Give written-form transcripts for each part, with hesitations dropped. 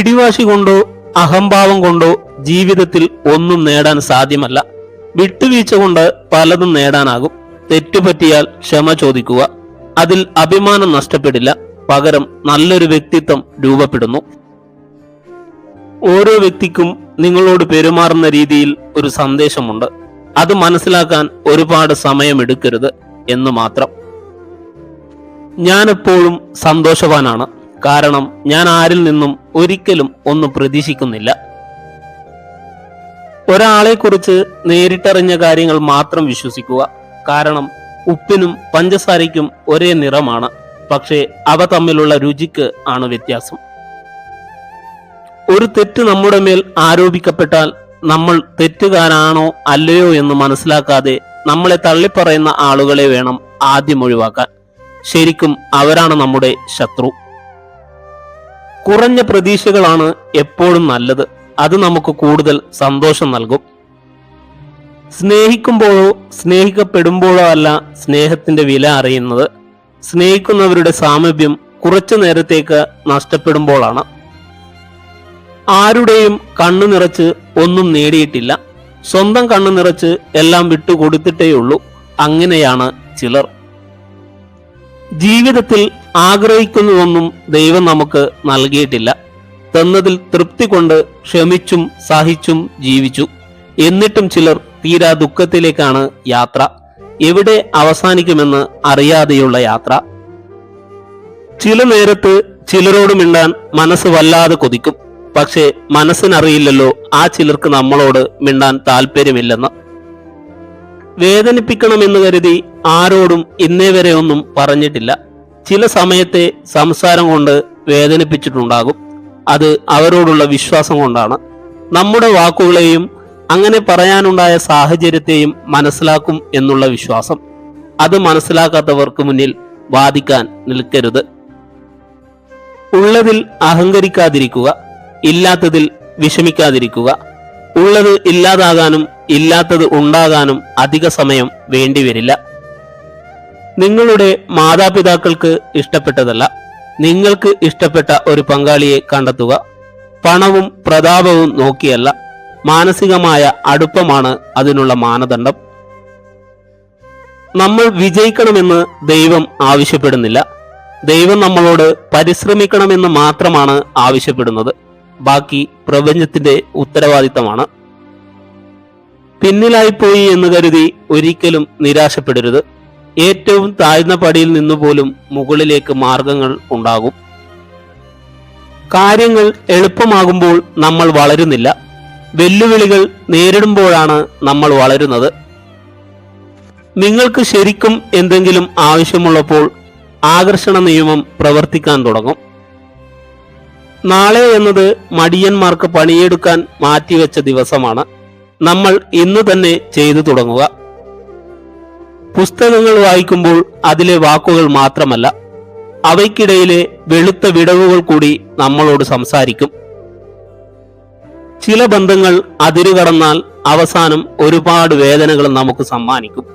പിടിവാശി കൊണ്ടോ അഹംഭാവം കൊണ്ടോ ജീവിതത്തിൽ ഒന്നും നേടാൻ സാധ്യമല്ല. വിട്ടുവീഴ്ച കൊണ്ട് പലതും നേടാനാകും. തെറ്റുപറ്റിയാൽ ക്ഷമ ചോദിക്കുക. അതിൽ അഭിമാനം നഷ്ടപ്പെടില്ല. പകരം നല്ലൊരു വ്യക്തിത്വം രൂപപ്പെടുന്നു. ഓരോ വ്യക്തിക്കും നിങ്ങളോട് പെരുമാറുന്ന രീതിയിൽ ഒരു സന്ദേശമുണ്ട്. അത് മനസ്സിലാക്കാൻ ഒരുപാട് സമയമെടുക്കരുത് എന്ന് മാത്രം. ഞാൻ എപ്പോഴും സന്തോഷവാനാണ്. കാരണം ഞാൻ ആരിൽ നിന്നും ഒരിക്കലും ഒന്നും പ്രതീക്ഷിക്കുന്നില്ല. ഒരാളെക്കുറിച്ച് നേരിട്ടറിഞ്ഞ കാര്യങ്ങൾ മാത്രം വിശ്വസിക്കുക. കാരണം ഉപ്പിനും പഞ്ചസാരയ്ക്കും ഒരേ നിറമാണ്, പക്ഷേ അവ തമ്മിലുള്ള രുചിക്ക് ആണ് വ്യത്യാസം. ഒരു തെറ്റ് നമ്മുടെ മേൽ ആരോപിക്കപ്പെട്ടാൽ നമ്മൾ തെറ്റുകാരാണോ അല്ലയോ എന്ന് മനസ്സിലാക്കാതെ നമ്മളെ തള്ളിപ്പറയുന്ന ആളുകളെ വേണം ആദ്യം ഒഴിവാക്കാൻ. ശരിക്കും അവരാണ് നമ്മുടെ ശത്രു. കുറഞ്ഞ പ്രതീക്ഷകളാണ് എപ്പോഴും നല്ലത്. അത് നമുക്ക് കൂടുതൽ സന്തോഷം നൽകും. സ്നേഹിക്കുമ്പോഴോ സ്നേഹിക്കപ്പെടുമ്പോഴോ അല്ല സ്നേഹത്തിന്റെ വില അറിയുന്നത്. സ്നേഹിക്കുന്നവരുടെ സാമീപ്യം കുറച്ചു നേരത്തേക്ക് നഷ്ടപ്പെടുമ്പോഴാണ്. ആരുടെയും കണ്ണു നിറച്ച് ഒന്നും നേടിയിട്ടില്ല. സ്വന്തം കണ്ണു നിറച്ച് എല്ലാം വിട്ടുകൊടുത്തിട്ടേയുള്ളൂ. അങ്ങനെയാണ് ചിലർ. ജീവിതത്തിൽ ആഗ്രഹിക്കുന്നതൊന്നും ദൈവം നമുക്ക് നൽകിയിട്ടില്ല. തന്നതിൽ തൃപ്തി കൊണ്ട് ക്ഷമിച്ചും സഹിച്ചും ജീവിച്ചു. എന്നിട്ടും ചിലർ തീരാ ദുഃഖത്തിലേക്കാണ് യാത്ര. എവിടെ അവസാനിക്കുമെന്ന് അറിയാതെയുള്ള യാത്ര. ചില നേരത്ത് ചിലരോട് മിണ്ടാൻ മനസ്സ് വല്ലാതെ കൊതിക്കും. പക്ഷേ മനസ്സിനറിയില്ലല്ലോ ആ ചിലർക്ക് നമ്മളോട് മിണ്ടാൻ താല്പര്യമില്ലെന്ന്. വേദനിപ്പിക്കണമെന്ന് കരുതി ആരോടും ഇന്നേ വരെ ഒന്നും പറഞ്ഞിട്ടില്ല. ചില സമയത്തെ സംസാരം കൊണ്ട് വേദനിപ്പിച്ചിട്ടുണ്ടാകും. അത് അവരോടുള്ള വിശ്വാസം കൊണ്ടാണ്. നമ്മുടെ വാക്കുകളെയും അങ്ങനെ പറയാനുണ്ടായ സാഹചര്യത്തെയും മനസ്സിലാക്കും എന്നുള്ള വിശ്വാസം. അത് മനസ്സിലാക്കാത്തവർക്ക് മുന്നിൽ വാദിക്കാൻ നിൽക്കരുത്. ഉള്ളതിൽ അഹങ്കരിക്കാതിരിക്കുക. ഇല്ലാത്തതിൽ വിഷമിക്കാതിരിക്കുക. ഉള്ളത് ഇല്ലാതാകാനും ഇല്ലാത്തത് ഉണ്ടാകാനും അധിക സമയം വേണ്ടിവരില്ല. നിങ്ങളുടെ മാതാപിതാക്കൾക്ക് ഇഷ്ടപ്പെട്ടതല്ല, നിങ്ങൾക്ക് ഇഷ്ടപ്പെട്ട ഒരു പങ്കാളിയെ കണ്ടെത്തുക. പണവും പ്രതാപവും നോക്കിയല്ല, മാനസികമായ അടുപ്പമാണ് അതിനുള്ള മാനദണ്ഡം. നമ്മൾ വിജയിക്കണമെന്ന് ദൈവം ആവശ്യപ്പെടുന്നില്ല. ദൈവം നമ്മളോട് പരിശ്രമിക്കണമെന്ന് മാത്രമാണ് ആവശ്യപ്പെടുന്നത്. ബാക്കി പ്രപഞ്ചത്തിന്റെ ഉത്തരവാദിത്തമാണ്. പിന്നിലായിപ്പോയി എന്ന് കരുതി ഒരിക്കലും നിരാശപ്പെടരുത്. ഏറ്റവും താഴ്ന്ന പടിയിൽ നിന്നുപോലും മുകളിലേക്ക് മാർഗങ്ങൾ ഉണ്ടാകും. കാര്യങ്ങൾ എളുപ്പമാകുമ്പോൾ നമ്മൾ വളരുന്നില്ല. വെല്ലുവിളികൾ നേരിടുമ്പോഴാണ് നമ്മൾ വളരുന്നത്. നിങ്ങൾക്ക് ശരിക്കും എന്തെങ്കിലും ആവശ്യമുള്ളപ്പോൾ ആകർഷണ നിയമം പ്രവർത്തിക്കാൻ തുടങ്ങും. നാളെ എന്നത് മടിയന്മാർക്ക് പണിയെടുക്കാൻ മാറ്റിവെച്ച ദിവസമാണ്. നമ്മൾ ഇന്ന് തന്നെ ചെയ്തു തുടങ്ങുക. പുസ്തകങ്ങൾ വായിക്കുമ്പോൾ അതിലെ വാക്കുകൾ മാത്രമല്ല, അവയ്ക്കിടയിലെ വെളുത്ത വിടവുകൾ കൂടി നമ്മളോട് സംസാരിക്കും. ചില ബന്ധങ്ങൾ അതിരുകടന്നാൽ അവസാനം ഒരുപാട് വേദനകൾ നമുക്ക് സമ്മാനിക്കും.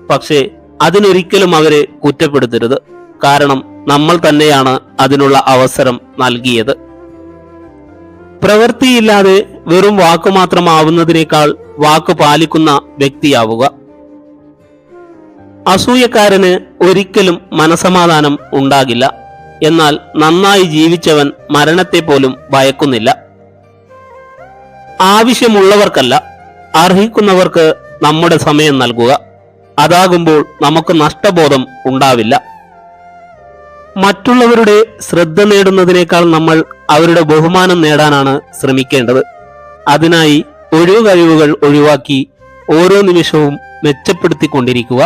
പക്ഷേ അതിനൊരിക്കലും അവരെ കുറ്റപ്പെടുത്തരുത്. കാരണം നമ്മൾ തന്നെയാണ് അതിനുള്ള അവസരം നൽകിയത്. പ്രവൃത്തിയില്ലാതെ വെറും വാക്ക് മാത്രമാവുന്നതിനേക്കാൾ വാക്ക് പാലിക്കുന്ന വ്യക്തിയാവുക. അസൂയക്കാരന് ഒരിക്കലും മനസമാധാനം ഉണ്ടാകില്ല. എന്നാൽ നന്നായി ജീവിച്ചവൻ മരണത്തെ പോലും ഭയക്കുന്നില്ല. ആവശ്യമുള്ളവർക്കല്ല, അർഹിക്കുന്നവർക്ക് നമ്മുടെ സമയം നൽകുക. അതാകുമ്പോൾ നമുക്ക് നഷ്ടബോധം ഉണ്ടാവില്ല. മറ്റുള്ളവരുടെ ശ്രദ്ധ നേടുന്നതിനേക്കാൾ നമ്മൾ അവരുടെ ബഹുമാനം നേടാനാണ് ശ്രമിക്കേണ്ടത്. അതിനായി ഒഴിവുകഴിവുകൾ ഒഴിവാക്കി ഓരോ നിമിഷവും മെച്ചപ്പെടുത്തിക്കൊണ്ടിരിക്കുക.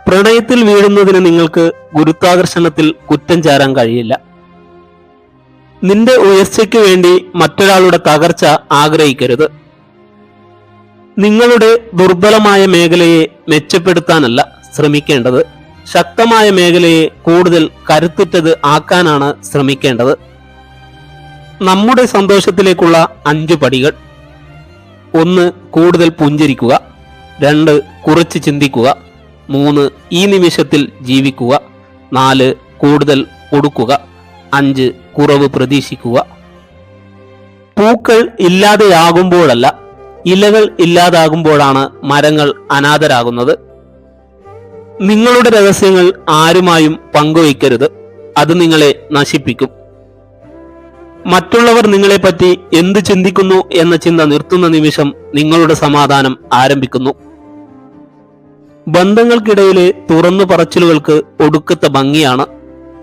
പ്രണയത്തിൽ വീഴുന്നതിന് നിങ്ങൾക്ക് ഗുരുത്വാകർഷണത്തിൽ കുറ്റം ചാരാൻ കഴിയില്ല. നിന്റെ ഉയർച്ചയ്ക്ക് വേണ്ടി മറ്റൊരാളുടെ തകർച്ച ആഗ്രഹിക്കരുത്. നിങ്ങളുടെ ദുർബലമായ മേഖലയെ മെച്ചപ്പെടുത്താനല്ല ശ്രമിക്കേണ്ടത്, ശക്തമായ മേഖലയെ കൂടുതൽ കരുത്തുറ്റത് ആക്കാനാണ് ശ്രമിക്കേണ്ടത്. നമ്മുടെ സന്തോഷത്തിലേക്കുള്ള 5 പടികൾ: 1. കൂടുതൽ പുഞ്ചിരിക്കുക. 2. കുറച്ച് ചിന്തിക്കുക. 3. ഈ നിമിഷത്തിൽ ജീവിക്കുക. 4. കൂടുതൽ കൊടുക്കുക. 5. കുറവ് പ്രതീക്ഷിക്കുക. പൂക്കൾ ഇല്ലാതെയാകുമ്പോഴല്ല, ഇലകൾ ഇല്ലാതാകുമ്പോഴാണ് മരങ്ങൾ അനാഥരാകുന്നത്. നിങ്ങളുടെ രഹസ്യങ്ങൾ ആരുമായും പങ്കുവയ്ക്കരുത്. അത് നിങ്ങളെ നശിപ്പിക്കും. മറ്റുള്ളവർ നിങ്ങളെപ്പറ്റി എന്ത് ചിന്തിക്കുന്നു എന്ന ചിന്ത നിർത്തുന്ന നിമിഷം നിങ്ങളുടെ സമാധാനം ആരംഭിക്കുന്നു. ബന്ധങ്ങൾക്കിടയിലെ തുറന്നു പറച്ചിലുകൾക്ക് ഒടുക്കത്തെ ഭംഗിയാണ്.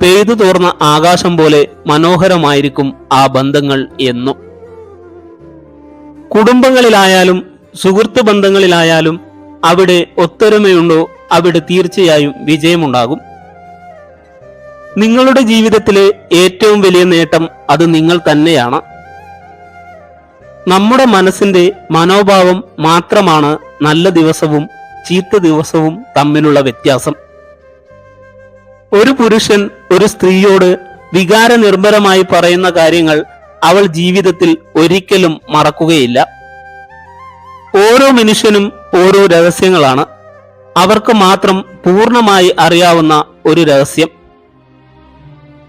പെയ്തു തോർന്ന ആകാശം പോലെ മനോഹരമായിരിക്കും ആ ബന്ധങ്ങൾ എന്നും. കുടുംബങ്ങളിലായാലും സുഹൃത്ത് ബന്ധങ്ങളിലായാലും അവിടെ ഒത്തൊരുമയുണ്ടോ അവിടെ തീർച്ചയായും വിജയമുണ്ടാകും. നിങ്ങളുടെ ജീവിതത്തിലെ ഏറ്റവും വലിയ നേട്ടം അത് നിങ്ങൾ തന്നെയാണ്. നമ്മുടെ മനസ്സിന്റെ മനോഭാവം മാത്രമാണ് നല്ല ദിവസവും ചീത്ത ദിവസവും തമ്മിലുള്ള വ്യത്യാസം. ഒരു പുരുഷൻ ഒരു സ്ത്രീയോട് വികാരനിർഭരമായി പറയുന്ന കാര്യങ്ങൾ അവൾ ജീവിതത്തിൽ ഒരിക്കലും മറക്കുകയില്ല. ഓരോ മനുഷ്യനും ഓരോ രഹസ്യങ്ങളാണ്. അവർക്ക് മാത്രം പൂർണ്ണമായി അറിയാവുന്ന ഒരു രഹസ്യം.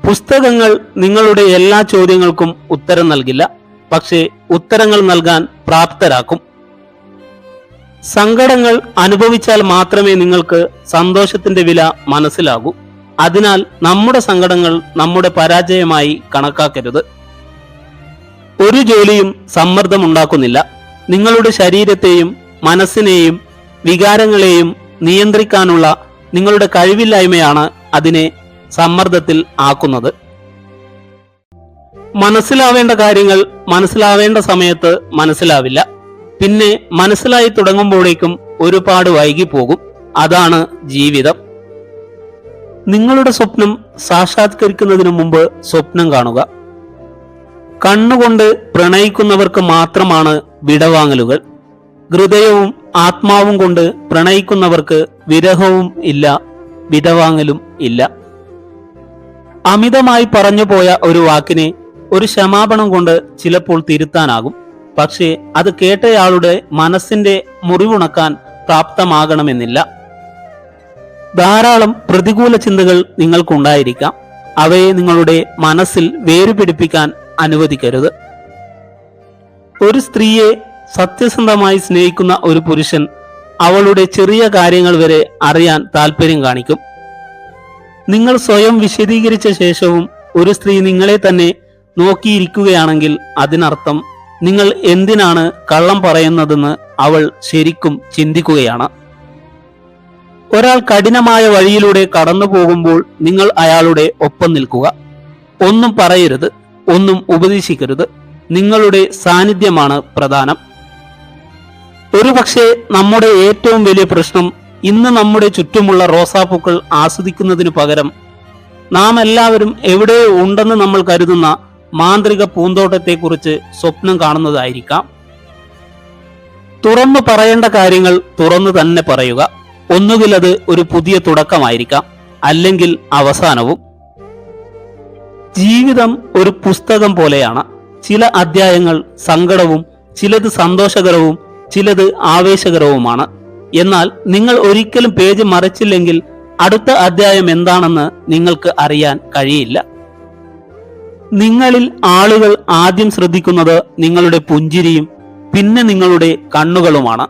പുസ്തകങ്ങൾ നിങ്ങളുടെ എല്ലാ ചോദ്യങ്ങൾക്കും ഉത്തരം നൽകില്ല, പക്ഷേ ഉത്തരങ്ങൾ നൽകാൻ പ്രാപ്തരാക്കും. സങ്കടങ്ങൾ അനുഭവിച്ചാൽ മാത്രമേ നിങ്ങൾക്ക് സന്തോഷത്തിന്റെ വില മനസ്സിലാകൂ. അതിനാൽ നമ്മുടെ സങ്കടങ്ങൾ നമ്മുടെ പരാജയമായി കണക്കാക്കരുത്. ഒരു ജോലിയും സമ്മർദ്ദമുണ്ടാക്കുന്നില്ല. നിങ്ങളുടെ ശരീരത്തെയും മനസ്സിനെയും വികാരങ്ങളെയും നിയന്ത്രിക്കാനുള്ള നിങ്ങളുടെ കഴിവില്ലായ്മയാണ് അതിനെ സമ്മർദ്ദത്തിൽ ആക്കുന്നത്. മനസ്സിലാവേണ്ട കാര്യങ്ങൾ മനസ്സിലാവേണ്ട സമയത്ത് മനസ്സിലാവില്ല. പിന്നെ മനസ്സിലായി തുടങ്ങുമ്പോഴേക്കും ഒരുപാട് വൈകി പോകും. അതാണ് ജീവിതം. നിങ്ങളുടെ സ്വപ്നം സാക്ഷാത്കരിക്കുന്നതിന് മുമ്പ് സ്വപ്നം കാണുക. കണ്ണുകൊണ്ട് പ്രണയിക്കുന്നവർക്ക് മാത്രമാണ് വിടവാങ്ങലുകൾ. ഹൃദയവും ആത്മാവും കൊണ്ട് പ്രണയിക്കുന്നവർക്ക് വിരഹവും ഇല്ല, വിടവാങ്ങലും ഇല്ല. അമിതമായി പറഞ്ഞു പോയ ഒരു വാക്കിനെ ഒരു ക്ഷമാപണം കൊണ്ട് ചിലപ്പോൾ തിരുത്താനാകും. പക്ഷേ അത് കേട്ടയാളുടെ മനസ്സിന്റെ മുറിവുണക്കാൻ പ്രാപ്തമാകണമെന്നില്ല. ധാരാളം പ്രതികൂല ചിന്തകൾ നിങ്ങൾക്കുണ്ടായിരിക്കാം. അവയെ നിങ്ങളുടെ മനസ്സിൽ വേരുപിടിപ്പിക്കാൻ അനുവദിക്കരുത്. ഒരു സ്ത്രീയെ സത്യസന്ധമായി സ്നേഹിക്കുന്ന ഒരു പുരുഷൻ അവളുടെ ചെറിയ കാര്യങ്ങൾ വരെ അറിയാൻ താല്പര്യം കാണിക്കും. നിങ്ങൾ സ്വയം വിശദീകരിച്ച ശേഷവും ഒരു സ്ത്രീ നിങ്ങളെ തന്നെ നോക്കിയിരിക്കുകയാണെങ്കിൽ അതിനർത്ഥം നിങ്ങൾ എന്തിനാണ് കള്ളം പറയുന്നതെന്ന് അവൾ ശരിക്കും ചിന്തിക്കുകയാണ്. ഒരാൾ കഠിനമായ വഴിയിലൂടെ കടന്നു പോകുമ്പോൾ നിങ്ങൾ അയാളുടെ ഒപ്പം നിൽക്കുക. ഒന്നും പറയരുത്, ഒന്നും ഉപദേശിക്കരുത്. നിങ്ങളുടെ സാന്നിധ്യമാണ് പ്രധാനം. ഒരുപക്ഷെ നമ്മുടെ ഏറ്റവും വലിയ പ്രശ്നം ഇന്ന് നമ്മുടെ ചുറ്റുമുള്ള റോസാപ്പൂക്കൾ ആസ്വദിക്കുന്നതിനു പകരം നാം എല്ലാവരും എവിടെയോ ഉണ്ടെന്ന് നമ്മൾ കരുതുന്ന മാന്ത്രിക പൂന്തോട്ടത്തെക്കുറിച്ച് സ്വപ്നം കാണുന്നതായിരിക്കാം. തുറന്നു പറയേണ്ട കാര്യങ്ങൾ തുറന്നു തന്നെ പറയുക. ഒന്നുകിൽ അത് ഒരു പുതിയ തുടക്കമായിരിക്കാം, അല്ലെങ്കിൽ അവസാനവും. ജീവിതം ഒരു പുസ്തകം പോലെയാണ്. ചില അധ്യായങ്ങൾ സങ്കടവും, ചിലത് സന്തോഷകരവും, ചിലത് ആവേശകരവുമാണ്. എന്നാൽ നിങ്ങൾ ഒരിക്കലും പേജ് മറിച്ചില്ലെങ്കിൽ അടുത്ത അധ്യായം എന്താണെന്ന് നിങ്ങൾക്ക് അറിയാൻ കഴിയില്ല. നിങ്ങളിൽ ആളുകൾ ആദ്യം ശ്രദ്ധിക്കുന്നത് നിങ്ങളുടെ പുഞ്ചിരിയും പിന്നെ നിങ്ങളുടെ കണ്ണുകളുമാണ്.